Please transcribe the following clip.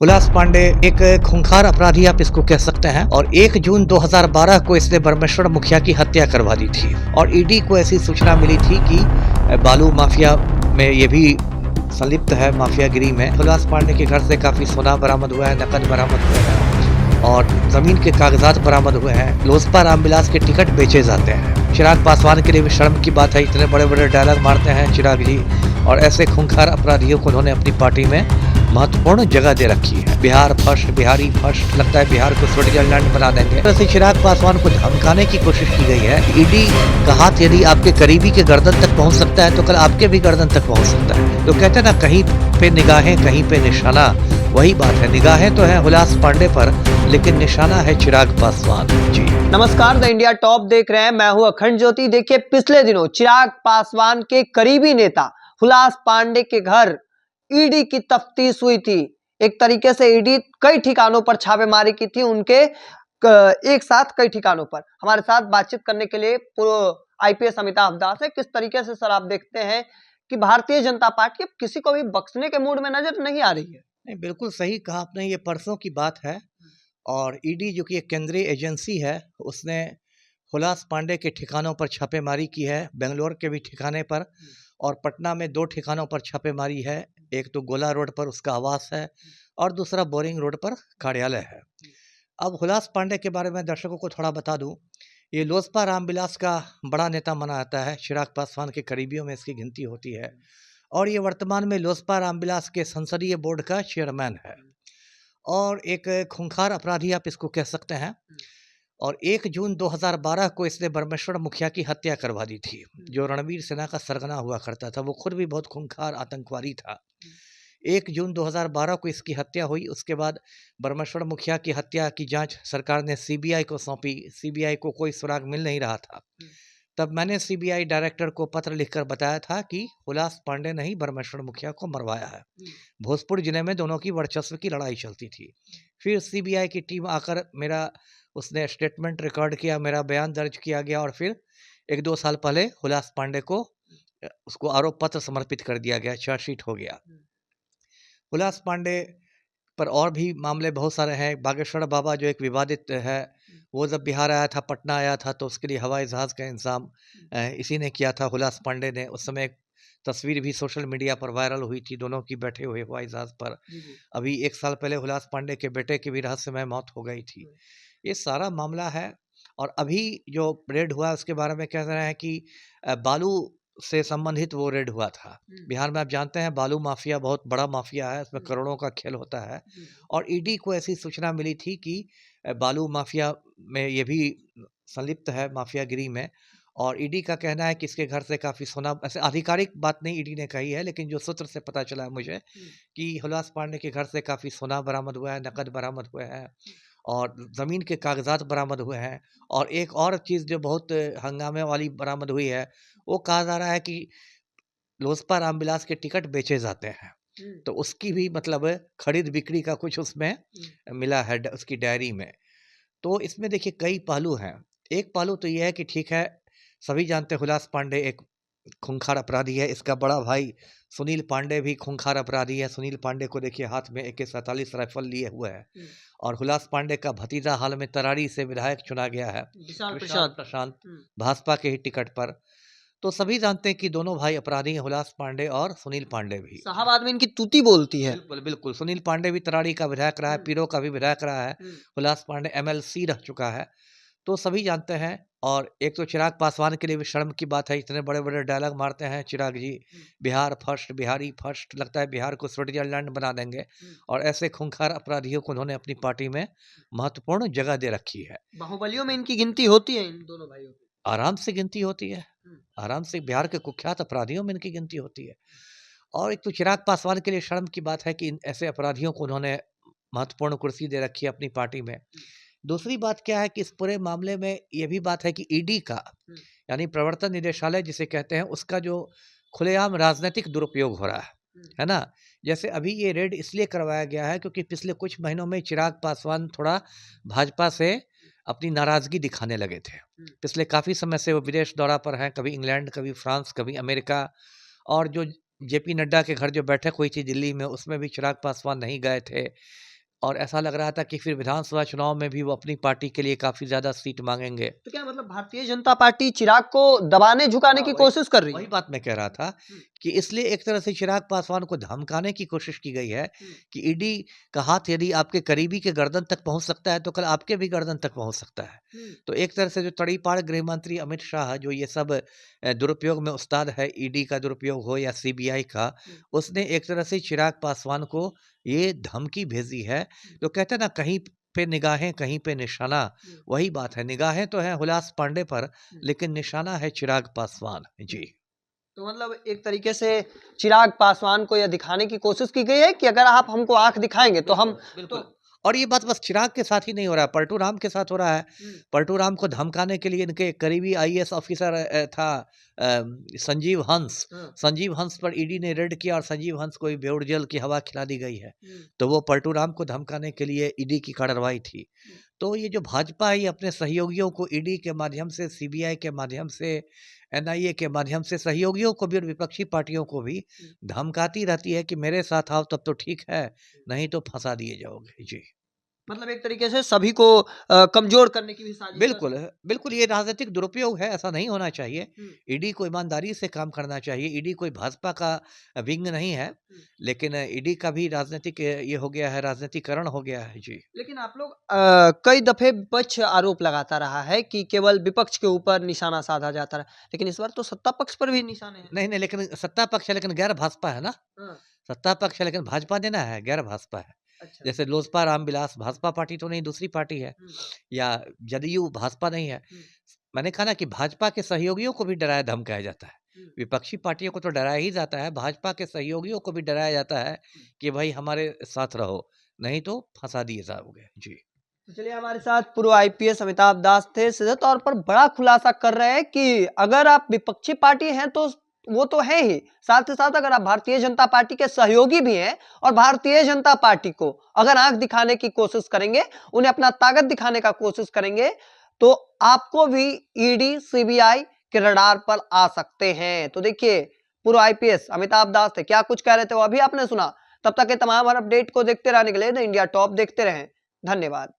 हुलास पांडे एक खूंखार अपराधी आप इसको कह सकते हैं और 1 जून 2012 को इसने परमेश्वर मुखिया की हत्या करवा दी थी और ईडी को ऐसी सूचना मिली थी कि बालू माफिया में ये भी संलिप्त है, माफियागिरी में। हुलास पांडे के घर से काफी सोना बरामद हुआ है, नकद बरामद हुआ है और जमीन के कागजात बरामद हुए हैं। लोजपा रामविलास के टिकट बेचे जाते हैं। चिराग पासवान के लिए भी शर्म की बात है, इतने बड़े बड़े डायलॉग मारते हैं चिराग जी और ऐसे खूंखार अपराधियों को उन्होंने अपनी पार्टी में महत्वपूर्ण जगह दे रखी है। बिहार फर्स्ट, बिहारी फर्स्ट, लगता है बिहार को स्विट्जरलैंड बना देंगे। वैसे चिराग पासवान को धमकाने की कोशिश की गई है। ईडी का हाथ यदि आपके करीबी के गर्दन तक पहुंच सकता है तो कल आपके भी गर्दन तक पहुंच सकता है। तो कहते हैं ना, कहीं पे निगाहें कहीं पे निशाना, वही बात है। निगाहें तो है हुलास पांडे पर, लेकिन निशाना है चिराग पासवान जी। नमस्कार, द इंडिया टॉप देख रहे हैं। मैं हूं अखंड ज्योति। देखिए, पिछले दिनों चिराग पासवान के करीबी नेता हुलास पांडे के घर ईडी की तफ्तीश हुई थी। एक तरीके से ईडी कई ठिकानों पर छापेमारी की थी, उनके एक साथ कई ठिकानों पर। हमारे साथ बातचीत करने के लिए आईपीएस अमिताभ दास है। किस तरीके से सर आप देखते हैं कि भारतीय जनता पार्टी अब किसी को भी बख्शने के मूड में नजर नहीं आ रही है? नहीं, बिल्कुल सही कहा आपने। ये परसों की बात है और ईडी जो कि एक केंद्रीय एजेंसी है, उसने हुलास पांडे के ठिकानों पर छापेमारी की है। बेंगलोर के भी ठिकाने पर और पटना में 2 ठिकानों पर छापेमारी है। एक तो गोला रोड पर उसका आवास है और दूसरा बोरिंग रोड पर कार्यालय है। अब हुलास पांडे के बारे में दर्शकों को थोड़ा बता दूं, ये लोजपा रामविलास का बड़ा नेता माना जाता है। चिराग पासवान के करीबियों में इसकी गिनती होती है और ये वर्तमान में लोजपा रामविलास के संसदीय बोर्ड का चेयरमैन है और एक खूंखार अपराधी आप इसको कह सकते हैं। और 1 जून 2012 को इसने परमेश्वर मुखिया की हत्या करवा दी थी, जो रणवीर सेना का सरगना हुआ करता था। वो खुद भी बहुत खूंखार आतंकवादी था। 1 जून 2012 को इसकी हत्या हुई। उसके बाद परमेश्वर मुखिया की हत्या की जांच सरकार ने सीबीआई को सौंपी। सीबीआई को कोई सुराग मिल नहीं रहा था। तब मैंने सीबीआई डायरेक्टर को पत्र लिखकर बताया था कि हुलास पांडे ने ही परमेश्वर मुखिया को मरवाया है। भोजपुर जिले में दोनों की वर्चस्व की लड़ाई चलती थी। फिर सीबीआई की टीम आकर मेरा उसने स्टेटमेंट रिकॉर्ड किया, मेरा बयान दर्ज किया गया और फिर 1-2 साल पहले हुलास पांडे को उसको आरोप पत्र समर्पित कर दिया गया, चार्जशीट हो गया। हुलास पांडे पर और भी मामले बहुत सारे हैं। बागेश्वर बाबा जो एक विवादित है, वो जब बिहार आया था, पटना आया था, तो उसके लिए हवाई जहाज़ का इंतज़ाम इसी ने किया था, हुलास पांडे ने। उस समय एक तस्वीर भी सोशल मीडिया पर वायरल हुई थी, दोनों की बैठे हुए हवाई जहाज़ पर। अभी 1 साल पहले हुलास पांडे के बेटे की भी रहस्यमय मौत हो गई थी। ये सारा मामला है और अभी जो रेड हुआ उसके बारे में कह रहे हैं कि बालू से संबंधित वो रेड हुआ था। बिहार में आप जानते हैं बालू माफिया बहुत बड़ा माफिया है, इसमें करोड़ों का खेल होता है और ईडी को ऐसी सूचना मिली थी कि बालू माफिया में ये भी संलिप्त है, माफियागिरी में। और ईडी का कहना है कि इसके घर से काफ़ी सोना, ऐसे आधिकारिक बात नहीं ईडी ने कही है, लेकिन जो सूत्र से पता चला है मुझे कि हुलास पांडे के घर से काफ़ी सोना बरामद हुआ है, नकद बरामद हुए हैं और ज़मीन के कागजात बरामद हुए हैं। और एक और चीज़ जो बहुत हंगामे वाली बरामद हुई है, वो कहा जा रहा है कि लोजपा रामविलास के टिकट बेचे जाते हैं। तो उसकी भी मतलब खरीद बिक्री का कुछ उसमें मिला है उसकी डायरी में। तो इसमें देखिए कई पहलू हैं। एक पहलू तो ये है कि ठीक है, सभी जानते हैं हुलास पांडे एक खूंखार अपराधी है। इसका बड़ा भाई सुनील पांडे भी खूंखार अपराधी है। सुनील पांडे को देखिए हाथ में AK-47 राइफल लिए हुए है और हुलास पांडे का भतीजा हाल में तरारी से विधायक चुना गया है, विशाल प्रशांत, भाजपा के ही टिकट पर। तो सभी जानते हैं कि दोनों भाई अपराधी हैं, हुलास पांडे और सुनील पांडे भी। साहबाद में इनकी तूती बोलती है। बिल्कुल बिल्कुल, सुनील पांडे भी तरारी का विधायक रहा है, पीरो का भी विधायक रहा है। हुलास पांडे MLC रह चुका है। तो सभी जानते हैं। और एक तो चिराग पासवान के लिए भी शर्म की बात है, इतने बड़े बड़े डायलॉग मारते हैं चिराग जी। बिहार फर्स्ट, बिहारी फर्स्ट, लगता है बिहार को स्विट्जरलैंड बना देंगे और ऐसे खूंखार अपराधियों को उन्होंने अपनी पार्टी में महत्वपूर्ण जगह दे रखी है। बाहुबलियों में इनकी गिनती होती है, इन दोनों भाइयों की। आराम से गिनती होती है, आराम से बिहार के कुख्यात अपराधियों में इनकी गिनती होती है। और एक तो चिराग पासवान के लिए शर्म की बात है कि इन ऐसे अपराधियों को उन्होंने महत्वपूर्ण कुर्सी दे रखी है अपनी पार्टी में। दूसरी बात क्या है कि इस पूरे मामले में ये भी बात है कि ईडी का, यानी प्रवर्तन निदेशालय जिसे कहते हैं, उसका जो खुलेआम राजनीतिक दुरुपयोग हो रहा है ना। जैसे अभी ये रेड इसलिए करवाया गया है क्योंकि पिछले कुछ महीनों में चिराग पासवान थोड़ा भाजपा से अपनी नाराजगी दिखाने लगे थे। पिछले काफ़ी समय से वो विदेश दौरा पर हैं, कभी इंग्लैंड, कभी फ्रांस, कभी अमेरिका। और जो JP नड्डा के घर जो बैठक हुई थी दिल्ली में, उसमें भी चिराग पासवान नहीं गए थे। और ऐसा लग रहा था कि फिर विधानसभा चुनाव में भी वो अपनी पार्टी के लिए काफी ज्यादा सीट मांगेंगे। तो क्या मतलब भारतीय जनता पार्टी चिराग को दबाने झुकाने की कोशिश कर रही वही है? बात मैं कह रहा था कि इसलिए एक तरह से चिराग पासवान को धमकाने की कोशिश की गई है कि ईडी का हाथ यदि आपके करीबी के गर्दन तक पहुंच सकता है तो कल आपके भी गर्दन तक पहुंच सकता है। तो एक तरह से जो तड़ीपार गृह मंत्री अमित शाह जो ये सब दुरुपयोग में उस्ताद है, ईडी का दुरुपयोग हो या सीबीआई का, उसने एक तरह से चिराग पासवान को ये धमकी भेजी है। तो कहते हैं ना, कहीं पे निगाहें कहीं पे निशाना, वही बात है। निगाहें तो है हुलास पांडे पर, लेकिन निशाना है चिराग पासवान जी। तो मतलब एक तरीके से चिराग पासवान को यह दिखाने की कोशिश की गई है कि अगर आप हमको आंख दिखाएंगे तो हम बिल्कुल। और ये बात बस चिराग के साथ ही नहीं हो रहा है, पलटू राम के साथ हो रहा है। पलटू राम को धमकाने के लिए इनके करीबी आईएएस ऑफिसर था संजीव हंस। संजीव हंस पर ईडी ने रेड किया और संजीव हंस को बेउड जेल की हवा खिला दी गई है। तो वो पलटू राम को धमकाने के लिए ईडी की कार्रवाई थी। तो ये जो भाजपा ही अपने सहयोगियों को ईडी के माध्यम से, सीबीआई के माध्यम से, एनआईए के माध्यम से, सहयोगियों को भी और विपक्षी पार्टियों को भी धमकाती रहती है कि मेरे साथ आओ तब तो ठीक है, नहीं तो फंसा दिए जाओगे जी। मतलब एक तरीके से सभी को कमजोर करने की भी साजिश बिल्कुल बिल्कुल, ये राजनीतिक दुरुपयोग है, ऐसा नहीं होना चाहिए। ईडी को ईमानदारी से काम करना चाहिए। ईडी कोई भाजपा का विंग नहीं है, लेकिन ईडी का भी राजनीतिक ये हो गया है, राजनीतिकरण हो गया है जी। लेकिन आप लोग कई दफे विपक्ष आरोप लगाता रहा है कि केवल विपक्ष के ऊपर निशाना साधा जाता रहा, लेकिन इस बार तो सत्ता पक्ष पर भी निशाने हैं। नहीं नहीं, लेकिन सत्ता पक्ष है, लेकिन गैर भाजपा है ना। सत्ता पक्ष है लेकिन भाजपा देना है, गैर भाजपा है। अच्छा। जैसे लोजपा रामविलास भाजपा पार्टी तो नहीं, दूसरी पार्टी है। या जदयू भाजपा नहीं है। मैंने कहा ना कि भाजपा के सहयोगियों को भी डराया धमकाया जाता है। विपक्षी पार्टियों को तो डराया ही जाता है, भाजपा के सहयोगियों को भी डराया जाता है कि भाई हमारे साथ रहो, नहीं तो फंसा दिए जाओगे जी। तो चलिए, हमारे साथ पूर्व आईपीएस अमिताभ दास थे। सीधे तौर पर बड़ा खुलासा कर रहे हैं कि अगर आप विपक्षी पार्टी हैं तो वो तो है ही, साथ ही साथ अगर आप भारतीय जनता पार्टी के सहयोगी भी हैं और भारतीय जनता पार्टी को अगर आंख दिखाने की कोशिश करेंगे, उन्हें अपना ताकत दिखाने का कोशिश करेंगे, तो आपको भी ईडी सीबीआई के रडार पर आ सकते हैं। तो देखिए, पूर्व आईपीएस अमिताभ दास थे, क्या कुछ कह रहे थे वो अभी आपने सुना। तब तक के तमाम हर अपडेट को देखते रहने के लिए द इंडिया टॉप देखते रहें। धन्यवाद।